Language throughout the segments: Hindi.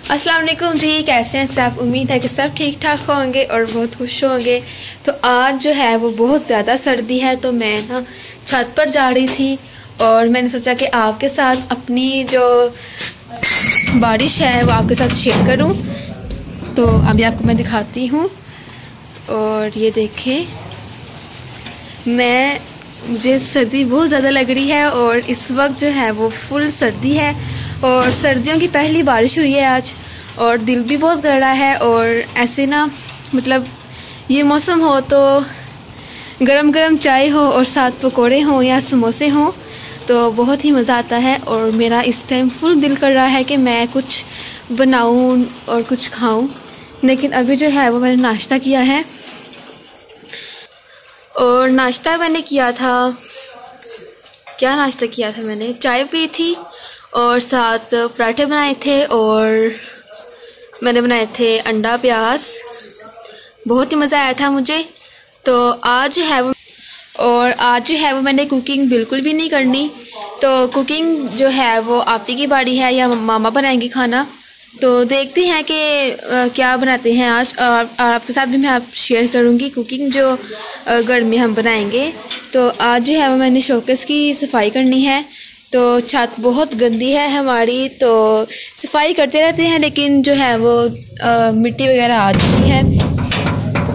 अस्सलाम वालेकुम जी, कैसे हैं सब। उम्मीद है कि सब ठीक ठाक होंगे और बहुत खुश होंगे। तो आज जो है वो बहुत ज़्यादा सर्दी है, तो मैं ना छत पर जा रही थी और मैंने सोचा कि आपके साथ अपनी जो बारिश है वो आपके साथ शेयर करूं। तो अभी आपको मैं दिखाती हूं और ये देखें, मुझे सर्दी बहुत ज़्यादा लग रही है और इस वक्त जो है वो फुल सर्दी है और सर्दियों की पहली बारिश हुई है आज और दिल भी बहुत कर रहा है। और ऐसे ना मतलब ये मौसम हो तो गरम गरम चाय हो और साथ पकोड़े हों या समोसे हों तो बहुत ही मज़ा आता है। और मेरा इस टाइम फुल दिल कर रहा है कि मैं कुछ बनाऊं और कुछ खाऊं, लेकिन अभी जो है वो मैंने नाश्ता किया है और नाश्ता मैंने किया था, क्या नाश्ता किया था मैंने, चाय पी थी और साथ पराठे बनाए थे और मैंने बनाए थे अंडा प्याज। बहुत ही मज़ा आया था मुझे। तो आज जो है वो मैंने कुकिंग बिल्कुल भी नहीं करनी, तो कुकिंग जो है वो आप ही की बारी है या मामा बनाएंगी खाना। तो देखते हैं कि क्या बनाते हैं आज और आपके साथ भी मैं आप शेयर करूंगी कुकिंग जो घर में हम बनाएंगे। तो आज जो है वो मैंने शोकेस की सफाई करनी है। तो छत बहुत गंदी है हमारी, तो सफाई करते रहते हैं लेकिन जो है वो मिट्टी वगैरह आ चुकी है।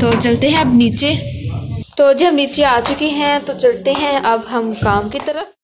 तो चलते हैं अब नीचे। तो जब हम नीचे आ चुके हैं तो चलते हैं अब हम काम की तरफ।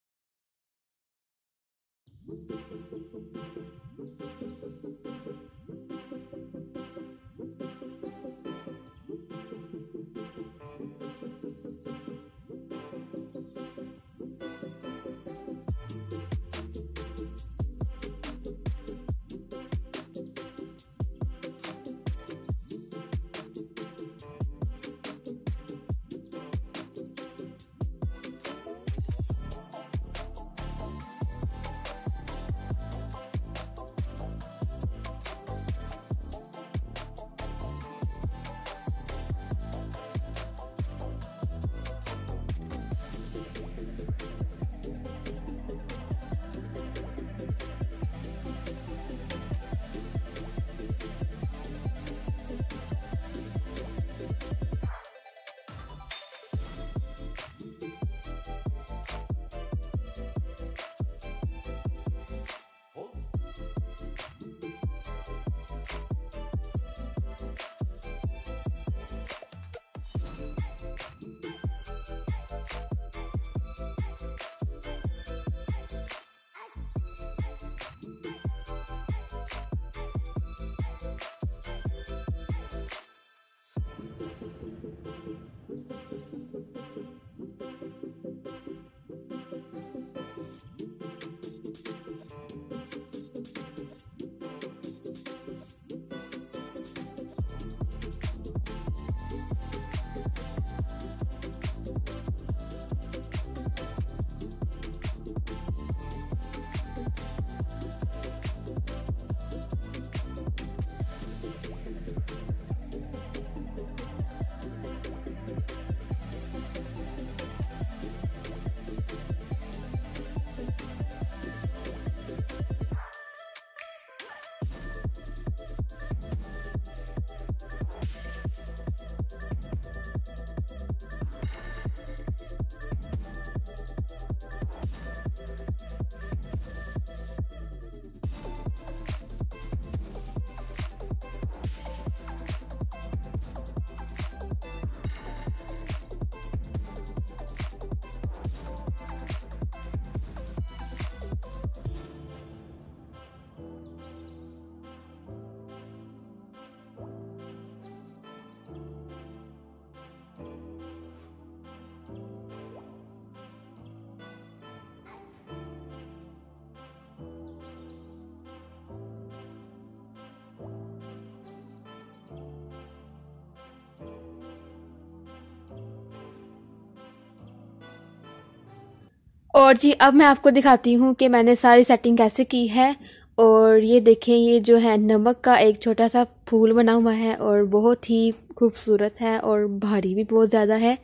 और जी अब मैं आपको दिखाती हूँ कि मैंने सारी सेटिंग कैसे की है। और ये देखें, ये जो है नमक का एक छोटा सा फूल बना हुआ है और बहुत ही खूबसूरत है और भारी भी बहुत ज़्यादा है।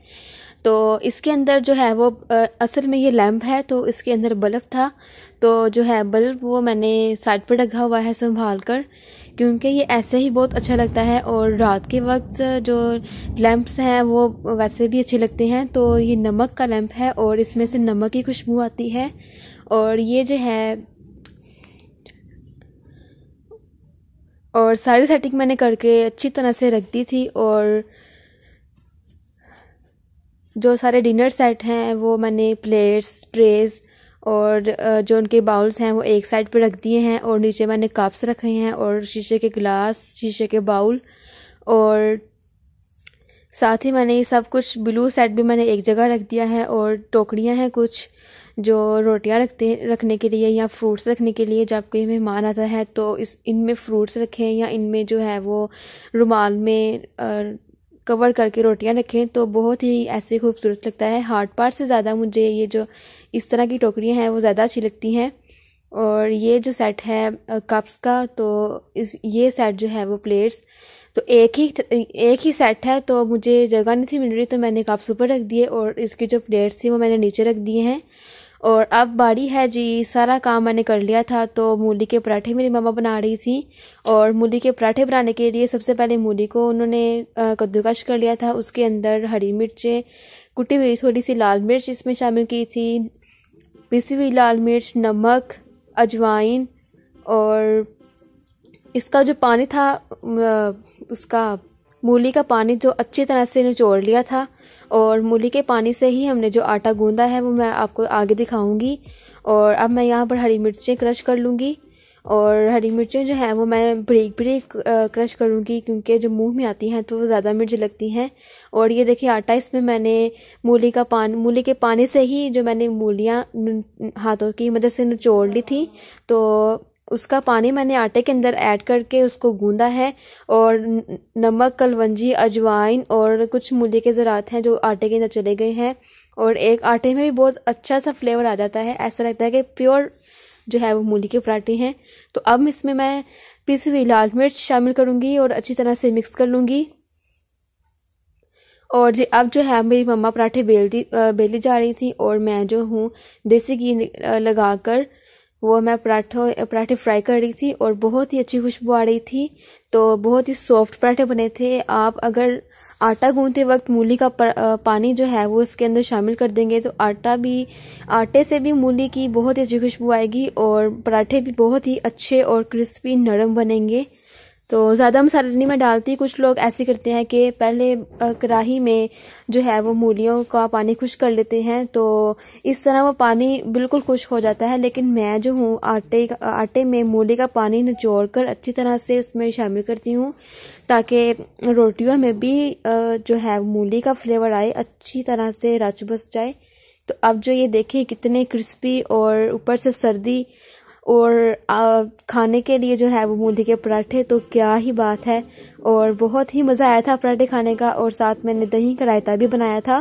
तो इसके अंदर जो है वो असल में ये लैंप है, तो इसके अंदर बल्ब था, तो जो है बल्ब वो मैंने साइड पर रखा हुआ है संभाल कर, क्योंकि ये ऐसे ही बहुत अच्छा लगता है। और रात के वक्त जो लैंप्स हैं वो वैसे भी अच्छे लगते हैं। तो ये नमक का लैंप है और इसमें से नमक की खुशबू आती है। और ये जो है और सारी सेटिंग मैंने करके अच्छी तरह से रख दी थी। और जो सारे डिनर सेट हैं वो मैंने प्लेट्स, ट्रेज और जो उनके बाउल्स हैं वो एक साइड पे रख दिए हैं। और नीचे मैंने कप्स रखे हैं और शीशे के गिलास, शीशे के बाउल, और साथ ही मैंने ये सब कुछ ब्लू सेट भी मैंने एक जगह रख दिया है। और टोकरियां हैं कुछ जो रोटियां रखने के लिए या फ्रूट्स रखने के लिए, जब कोई मेहमान आता है तो इनमें फ्रूट्स रखें या इनमें जो है वो रुमाल में कवर करके रोटियां रखें, तो बहुत ही ऐसे खूबसूरत लगता है। हार्ड पार्ट से ज़्यादा मुझे ये जो इस तरह की टोकरियां हैं वो ज़्यादा अच्छी लगती हैं। और ये जो सेट है कप्स का, तो ये सेट जो है वो प्लेट्स, तो एक ही सेट है, तो मुझे जगह नहीं थी मिल रही, तो मैंने कप्स ऊपर रख दिए और इसकी जो प्लेट्स थी वो मैंने नीचे रख दिए हैं। और अब बारी है जी, सारा काम मैंने कर लिया था। तो मूली के पराठे मेरी मम्मा बना रही थी। और मूली के पराठे बनाने के लिए सबसे पहले मूली को उन्होंने कद्दूकश कर लिया था। उसके अंदर हरी मिर्चें, कुटी हुई थोड़ी सी लाल मिर्च इसमें शामिल की थी, पिसी हुई लाल मिर्च, नमक, अजवाइन, और इसका जो पानी था उसका मूली का पानी जो अच्छी तरह से निचोड़ लिया था। और मूली के पानी से ही हमने जो आटा गूंदा है वो मैं आपको आगे दिखाऊंगी। और अब मैं यहाँ पर हरी मिर्चें क्रश कर लूँगी। और हरी मिर्चें जो हैं वो मैं बारीक बारीक क्रश करूँगी, क्योंकि जो मुंह में आती हैं तो वो ज़्यादा मिर्च लगती हैं। और ये देखिए आटा, इसमें मैंने मूली के पानी से ही जो मैंने मूलियाँ हाथों की मदद से निचोड़ ली थी, तो उसका पानी मैंने आटे के अंदर ऐड करके उसको गूंदा है। और नमक, कलवंजी, अजवाइन और कुछ मूली के ज़रात हैं जो आटे के अंदर चले गए हैं। और एक आटे में भी बहुत अच्छा सा फ्लेवर आ जाता है, ऐसा लगता है कि प्योर जो है वो मूली के पराठे हैं। तो अब इसमें मैं पिसी हुई लाल मिर्च शामिल करूंगी और अच्छी तरह से मिक्स कर लूंगी। और जी अब जो है मेरी मम्मा पराठे बेली जा रही थी और मैं जो हूँ देसी घी लगाकर वो मैं पराठे फ्राई कर रही थी। और बहुत ही अच्छी खुशबू आ रही थी। तो बहुत ही सॉफ्ट पराठे बने थे। आप अगर आटा गूंदते वक्त मूली का पानी जो है वो इसके अंदर शामिल कर देंगे तो आटे से भी मूली की बहुत ही अच्छी खुशबू आएगी और पराठे भी बहुत ही अच्छे और क्रिस्पी नरम बनेंगे। तो ज़्यादा मसाले नहीं मैं डालती। कुछ लोग ऐसे करते हैं कि पहले कढ़ाई में जो है वो मूलियों का पानी खुश्क कर लेते हैं, तो इस तरह वो पानी बिल्कुल खुश्क हो जाता है। लेकिन मैं जो हूँ आटे में मूली का पानी निचोड़कर अच्छी तरह से उसमें शामिल करती हूँ, ताकि रोटियों में भी जो है मूली का फ्लेवर आए, अच्छी तरह से रच बस जाए। तो अब जो ये देखिए कितने क्रिस्पी और ऊपर से सर्दी और खाने के लिए जो है वो मूली के पराठे, तो क्या ही बात है। और बहुत ही मज़ा आया था पराठे खाने का। और साथ मैंने दही का रायता भी बनाया था।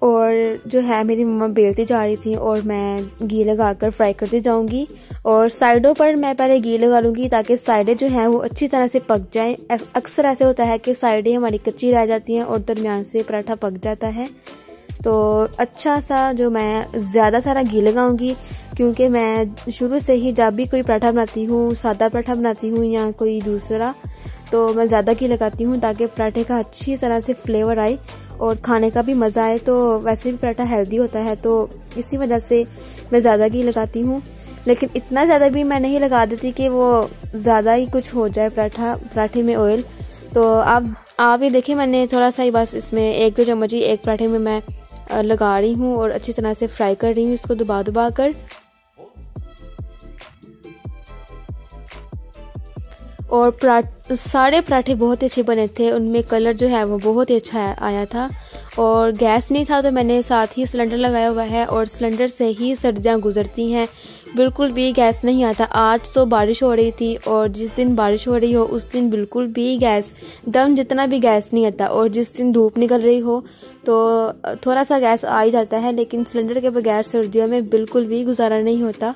और जो है मेरी मम्मा बेलती जा रही थी और मैं घी लगाकर फ्राई करती जाऊंगी। और साइडों पर मैं पहले घी लगा लूँगी ताकि साइडें जो हैं वो अच्छी तरह से पक जाएं। अक्सर ऐसे होता है कि साइडें हमारी कच्ची रह जाती हैं और दरमियान से पराठा पक जाता है। तो अच्छा सा जो मैं ज़्यादा सारा घी लगाऊंगी, क्योंकि मैं शुरू से ही जब भी कोई पराठा बनाती हूँ, सादा पराठा बनाती हूँ या कोई दूसरा, तो मैं ज़्यादा घी लगाती हूँ ताकि पराठे का अच्छी तरह से फ्लेवर आए और खाने का भी मज़ा आए। तो वैसे भी पराठा हेल्दी होता है, तो इसी वजह से मैं ज़्यादा घी लगाती हूँ। लेकिन इतना ज़्यादा भी मैं नहीं लगा देती कि वो ज़्यादा ही कुछ हो जाए पराठे में ऑयल। तो अब आप ये देखिए मैंने थोड़ा सा ही बस इसमें 1-2 चम्मच ही एक पराठे में मैं लगा रही हूँ और अच्छी तरह से फ्राई कर रही हूँ इसको दबा कर। और सारे पराठे बहुत अच्छे बने थे, उनमें कलर जो है वो बहुत ही अच्छा आया था। और गैस नहीं था तो मैंने साथ ही सिलेंडर लगाया हुआ है और सिलेंडर से ही सर्दियाँ गुजरती हैं, बिल्कुल भी गैस नहीं आता। आज तो बारिश हो रही थी और जिस दिन बारिश हो रही हो उस दिन बिल्कुल भी गैस दम जितना भी गैस नहीं आता। और जिस दिन धूप निकल रही हो तो थोड़ा सा गैस आ ही जाता है, लेकिन सिलेंडर के बगैर सर्दियों में बिल्कुल भी गुजारा नहीं होता।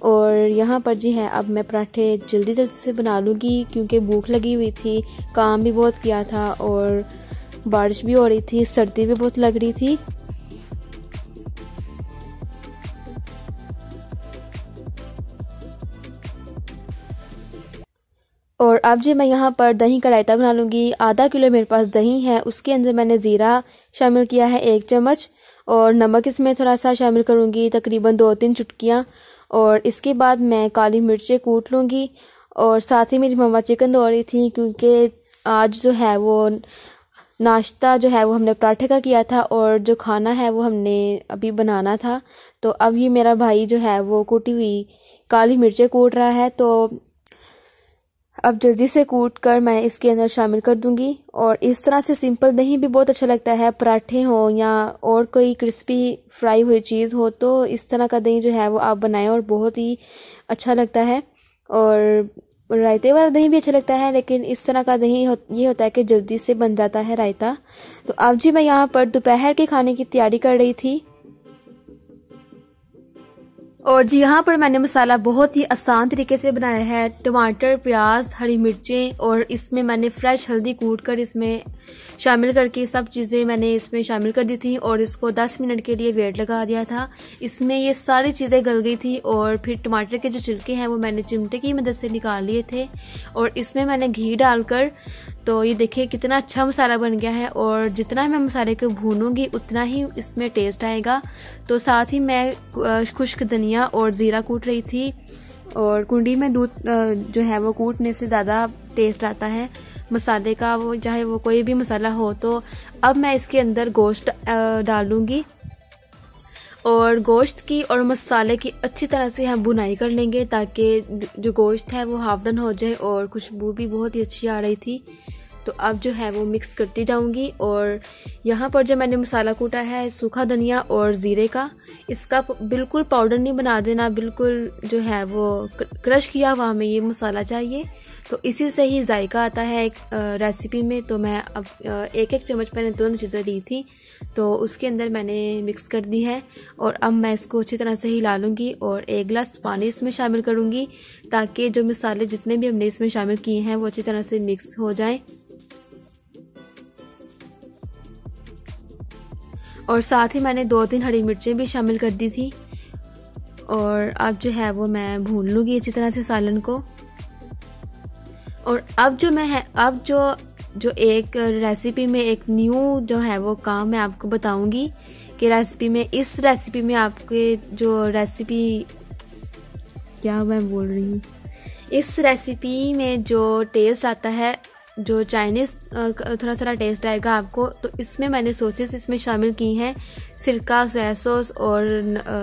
और यहाँ पर जी है अब मैं पराठे जल्दी जल्दी से बना लूँगी क्योंकि भूख लगी हुई थी, काम भी बहुत किया था और बारिश भी हो रही थी, सर्दी भी बहुत लग रही थी। और अब जी मैं यहाँ पर दही का रायता बना लूँगी। आधा किलो मेरे पास दही है, उसके अंदर मैंने ज़ीरा शामिल किया है 1 चम्मच और नमक इसमें थोड़ा सा शामिल करूँगी, तकरीबन 2-3 चुटकियाँ। और इसके बाद मैं काली मिर्चें कूट लूँगी। और साथ ही मेरी मम्मा चिकन धो रही थी क्योंकि आज जो है वो नाश्ता जो है वो हमने पराठे का किया था और जो खाना है वो हमने अभी बनाना था। तो अब ये मेरा भाई जो है वो कूटी हुई काली मिर्चें कूट रहा है, तो अब जल्दी से कूट कर मैं इसके अंदर शामिल कर दूंगी। और इस तरह से सिंपल दही भी बहुत अच्छा लगता है, पराठे हो या और कोई क्रिस्पी फ्राई हुई चीज़ हो तो इस तरह का दही जो है वो आप बनाएं और बहुत ही अच्छा लगता है। और रायते वाला दही भी अच्छा लगता है, लेकिन इस तरह का दही ये होता है कि जल्दी से बन जाता है रायता। तो अब जी मैं यहाँ पर दोपहर के खाने की तैयारी कर रही थी। और जी यहाँ पर मैंने मसाला बहुत ही आसान तरीके से बनाया है। टमाटर, प्याज, हरी मिर्चें और इसमें मैंने फ्रेश हल्दी कूट कर इसमें शामिल करके सब चीज़ें मैंने इसमें शामिल कर दी थी और इसको 10 मिनट के लिए वेट लगा दिया था। इसमें ये सारी चीज़ें गल गई थी और फिर टमाटर के जो छिलके हैं वो मैंने चिमटे की मदद से निकाल लिए थे और इसमें मैंने घी डालकर, तो ये देखिए कितना अच्छा मसाला बन गया है। और जितना मैं मसाले को भूनूंगी उतना ही इसमें टेस्ट आएगा। तो साथ ही मैं खुश्क धनिया और ज़ीरा कूट रही थी और कुंडी में दूध जो है वो कूटने से ज़्यादा टेस्ट आता है मसाले का, वो चाहे वो कोई भी मसाला हो। तो अब मैं इसके अंदर गोश्त डालूंगी और गोश्त की और मसाले की अच्छी तरह से हम भुनाई कर लेंगे ताकि जो गोश्त है वो हाफ डन हो जाए। और खुशबू भी बहुत ही अच्छी आ रही थी। तो अब जो है वो मिक्स करती जाऊंगी। और यहाँ पर जो मैंने मसाला कूटा है सूखा धनिया और ज़ीरे का, इसका बिल्कुल पाउडर नहीं बना देना, बिल्कुल जो है वो क्रश किया हुआ हमें ये मसाला चाहिए। तो इसी से ही जायका आता है एक रेसिपी में। तो मैं अब 1-1 चम्मच मैंने दोनों चीज़ें ली थी तो उसके अंदर मैंने मिक्स कर दी है। और अब मैं इसको अच्छी तरह से हिला लूँगी और 1 गिलास पानी इसमें शामिल करूँगी ताकि जो मसाले जितने भी हमने इसमें शामिल किए हैं वो अच्छी तरह से मिक्स हो जाएं। और साथ ही मैंने 2-3 हरी मिर्चें भी शामिल कर दी थी। और अब जो है वो मैं भून लूँगी अच्छी तरह से सालन को। और अब जो मैं है अब जो एक रेसिपी में एक न्यू जो है वो काम मैं आपको बताऊंगी कि इस रेसिपी में आपके जो रेसिपी क्या मैं बोल रही हूँ, इस रेसिपी में जो टेस्ट आता है, जो चाइनीज़ थोड़ा सा टेस्ट आएगा आपको। तो इसमें मैंने सॉसेस इसमें शामिल की हैं, सिरका, सोया सॉस और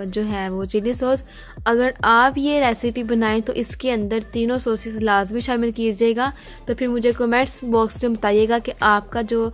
जो है वो चिली सॉस। अगर आप ये रेसिपी बनाएं तो इसके अंदर तीनों सॉसेस लाजमी शामिल कीजिएगा। तो फिर मुझे कमेंट्स बॉक्स में बताइएगा कि आपका जो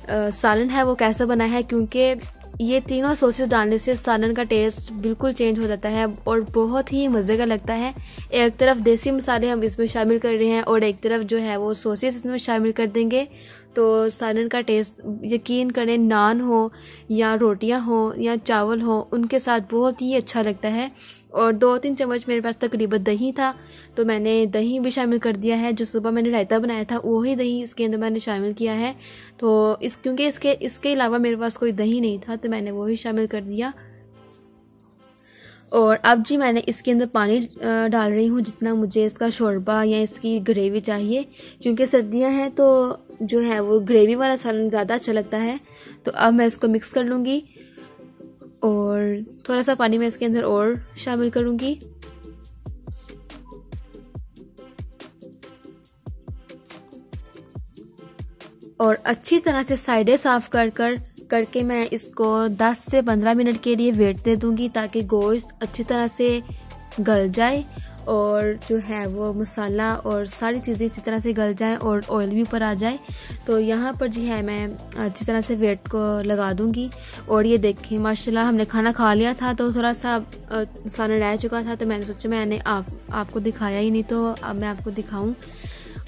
सालन है वो कैसा बना है, क्योंकि ये तीनों सॉसेस डालने से सालन का टेस्ट बिल्कुल चेंज हो जाता है और बहुत ही मज़े का लगता है। एक तरफ देसी मसाले हम इसमें शामिल कर रहे हैं और एक तरफ जो है वो सॉसेस इसमें शामिल कर देंगे तो सालन का टेस्ट यकीन करें नान हो या रोटियां हो या चावल हो उनके साथ बहुत ही अच्छा लगता है। और 2-3 चम्मच मेरे पास तकरीबन दही था तो मैंने दही भी शामिल कर दिया है। जो सुबह मैंने रायता बनाया था वही दही इसके अंदर मैंने शामिल किया है। तो क्योंकि इसके अलावा मेरे पास कोई दही नहीं था तो मैंने वही शामिल कर दिया। और अब जी मैंने इसके अंदर पानी डाल रही हूँ जितना मुझे इसका शोरबा या इसकी ग्रेवी चाहिए, क्योंकि सर्दियाँ हैं तो जो है वो ग्रेवी वाला सालन ज़्यादा अच्छा लगता है। तो अब मैं इसको मिक्स कर लूँगी और थोड़ा सा पानी मैं इसके अंदर और शामिल करूँगी। और अच्छी तरह से साइडें साफ़ करके मैं इसको 10 से 15 मिनट के लिए वेट दे दूँगी ताकि गोश्त अच्छी तरह से गल जाए और जो है वो मसाला और सारी चीज़ें इसी तरह से गल जाएं और ऑयल भी ऊपर आ जाए। तो यहाँ पर जी है मैं अच्छी तरह से वेट को लगा दूँगी। और ये देखें माशाल्लाह हमने खाना खा लिया था तो थोड़ा सा सालन रह चुका था तो मैंने सोचा मैंने आपको दिखाया ही नहीं, तो अब मैं आपको दिखाऊं।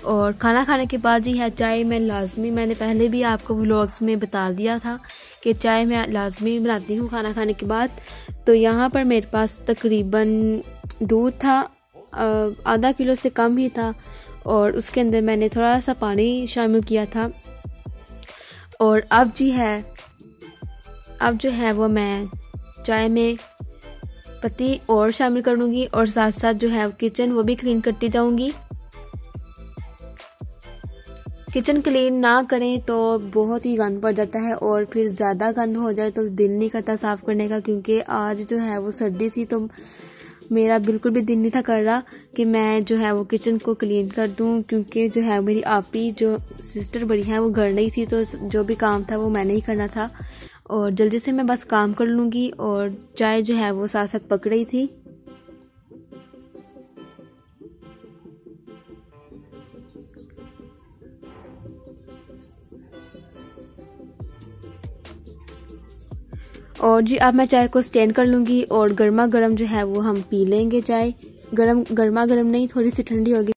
और खाना खाने के बाद जी है चाय मैं लाजमी, मैंने पहले भी आपको व्लॉग्स में बता दिया था कि चाय मैं लाजमी बनाती हूँ खाना खाने के बाद। तो यहाँ पर मेरे पास तकरीबन दूध था, आधा किलो से कम ही था, और उसके अंदर मैंने थोड़ा सा पानी शामिल किया था। और अब जो है वो मैं चाय में पत्ती और शामिल कर लूँगी, और साथ साथ जो है किचन वो भी क्लीन करती जाऊँगी। किचन क्लीन ना करें तो बहुत ही गंद पड़ जाता है, और फिर ज़्यादा गंद हो जाए तो दिल नहीं करता साफ़ करने का, क्योंकि आज जो है वो सर्दी थी तो मेरा बिल्कुल भी दिल नहीं था कर रहा कि मैं जो है वो किचन को क्लीन कर दूं, क्योंकि जो है मेरी आपी जो सिस्टर बड़ी है वो घर नहीं थी, तो जो भी काम था वो मैंने ही करना था, और जल्दी से मैं बस काम कर लूँगी। और चाय जो है वो साथ साथ पक रही थी। और जी अब मैं चाय को स्टैंड कर लूँगी, और गर्मा गर्म जो है वो हम पी लेंगे चाय। गर्मा गर्म नहीं, थोड़ी सी ठंडी होगी।